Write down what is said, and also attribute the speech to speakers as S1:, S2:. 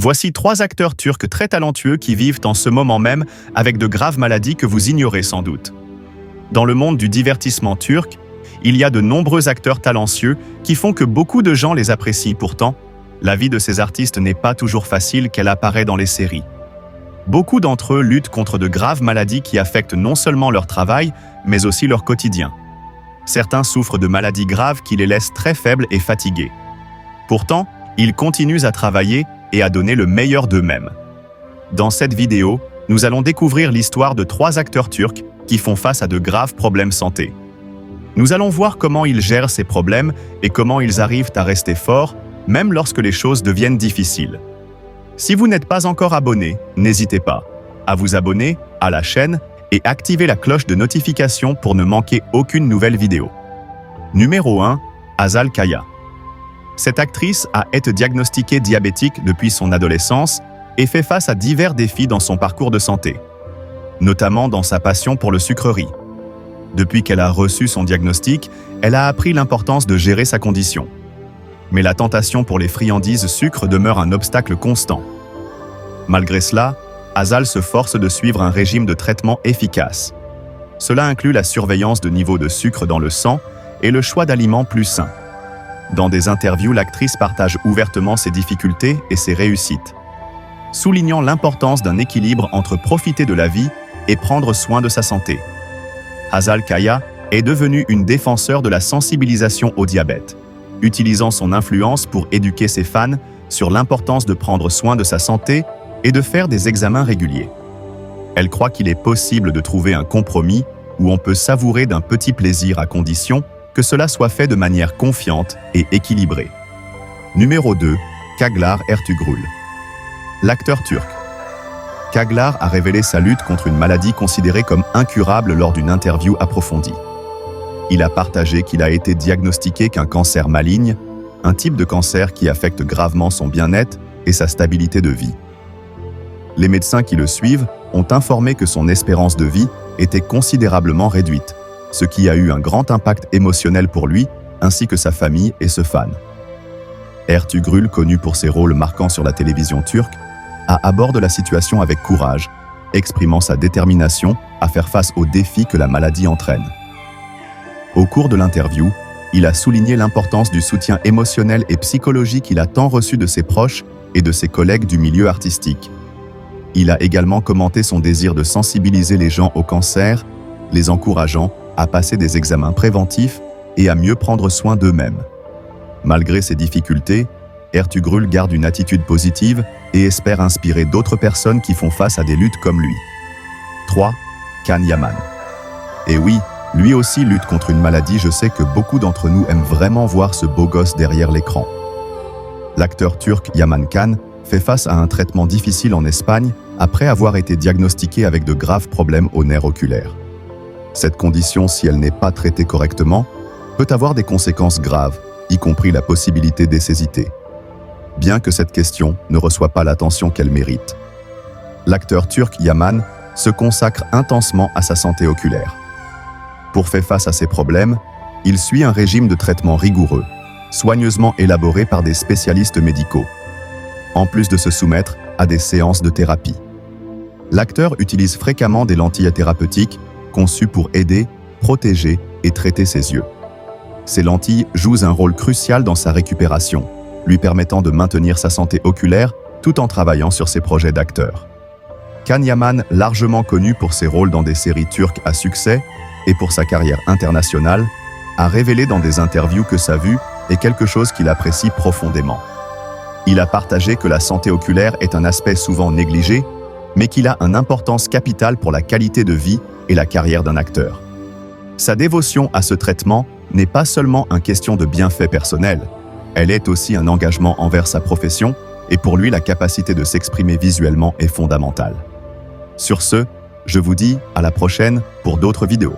S1: Voici 3 acteurs turcs très talentueux qui vivent en ce moment même avec de graves maladies que vous ignorez sans doute. Dans le monde du divertissement turc, il y a de nombreux acteurs talentueux qui font que beaucoup de gens les apprécient. Pourtant, la vie de ces artistes n'est pas toujours facile qu'elle apparaît dans les séries. Beaucoup d'entre eux luttent contre de graves maladies qui affectent non seulement leur travail, mais aussi leur quotidien. Certains souffrent de maladies graves qui les laissent très faibles et fatigués. Pourtant, ils continuent à travailler et à donner le meilleur d'eux-mêmes. Dans cette vidéo, nous allons découvrir l'histoire de 3 acteurs turcs qui font face à de graves problèmes santé. Nous allons voir comment ils gèrent ces problèmes et comment ils arrivent à rester forts, même lorsque les choses deviennent difficiles. Si vous n'êtes pas encore abonné, n'hésitez pas à vous abonner à la chaîne et activer la cloche de notification pour ne manquer aucune nouvelle vidéo. Numéro 1. Hazal Kaya. Cette actrice a été diagnostiquée diabétique depuis son adolescence et fait face à divers défis dans son parcours de santé, notamment dans sa passion pour le sucrerie. Depuis qu'elle a reçu son diagnostic, elle a appris l'importance de gérer sa condition. Mais la tentation pour les friandises sucre demeure un obstacle constant. Malgré cela, Hazal se force de suivre un régime de traitement efficace. Cela inclut la surveillance de niveau de sucre dans le sang et le choix d'aliments plus sains. Dans des interviews, l'actrice partage ouvertement ses difficultés et ses réussites, soulignant l'importance d'un équilibre entre profiter de la vie et prendre soin de sa santé. Hazal Kaya est devenue une défenseur de la sensibilisation au diabète, utilisant son influence pour éduquer ses fans sur l'importance de prendre soin de sa santé et de faire des examens réguliers. Elle croit qu'il est possible de trouver un compromis où on peut savourer d'un petit plaisir à condition que cela soit fait de manière confiante et équilibrée. Numéro 2. Çağlar Ertuğrul. L'acteur turc. Çağlar a révélé sa lutte contre une maladie considérée comme incurable lors d'une interview approfondie. Il a partagé qu'il a été diagnostiqué qu'un cancer maligne, un type de cancer qui affecte gravement son bien-être et sa stabilité de vie. Les médecins qui le suivent ont informé que son espérance de vie était considérablement réduite, ce qui a eu un grand impact émotionnel pour lui, ainsi que sa famille et ses fans. Ertuğrul, connu pour ses rôles marquants sur la télévision turque, a abordé la situation avec courage, exprimant sa détermination à faire face aux défis que la maladie entraîne. Au cours de l'interview, il a souligné l'importance du soutien émotionnel et psychologique qu'il a tant reçu de ses proches et de ses collègues du milieu artistique. Il a également commenté son désir de sensibiliser les gens au cancer, les encourageant à passer des examens préventifs et à mieux prendre soin d'eux-mêmes. Malgré ces difficultés, Ertuğrul garde une attitude positive et espère inspirer d'autres personnes qui font face à des luttes comme lui. 3. Can Yaman. Et oui, lui aussi lutte contre une maladie. Je sais que beaucoup d'entre nous aiment vraiment voir ce beau gosse derrière l'écran. L'acteur turc Yaman Can fait face à un traitement difficile en Espagne après avoir été diagnostiqué avec de graves problèmes au nerf oculaire. Cette condition, si elle n'est pas traitée correctement, peut avoir des conséquences graves, y compris la possibilité d'écécité. Bien que cette question ne reçoit pas l'attention qu'elle mérite. L'acteur turc Yaman se consacre intensement à sa santé oculaire. Pour faire face à ces problèmes, il suit un régime de traitement rigoureux, soigneusement élaboré par des spécialistes médicaux, en plus de se soumettre à des séances de thérapie. L'acteur utilise fréquemment des lentilles thérapeutiques conçues pour aider, protéger et traiter ses yeux. Ces lentilles jouent un rôle crucial dans sa récupération, lui permettant de maintenir sa santé oculaire tout en travaillant sur ses projets d'acteur. Can Yaman, largement connu pour ses rôles dans des séries turques à succès et pour sa carrière internationale, a révélé dans des interviews que sa vue est quelque chose qu'il apprécie profondément. Il a partagé que la santé oculaire est un aspect souvent négligé, mais qu'il a une importance capitale pour la qualité de vie et la carrière d'un acteur. Sa dévotion à ce traitement n'est pas seulement une question de bienfaits personnels, elle est aussi un engagement envers sa profession, et pour lui la capacité de s'exprimer visuellement est fondamentale. Sur ce, je vous dis à la prochaine pour d'autres vidéos.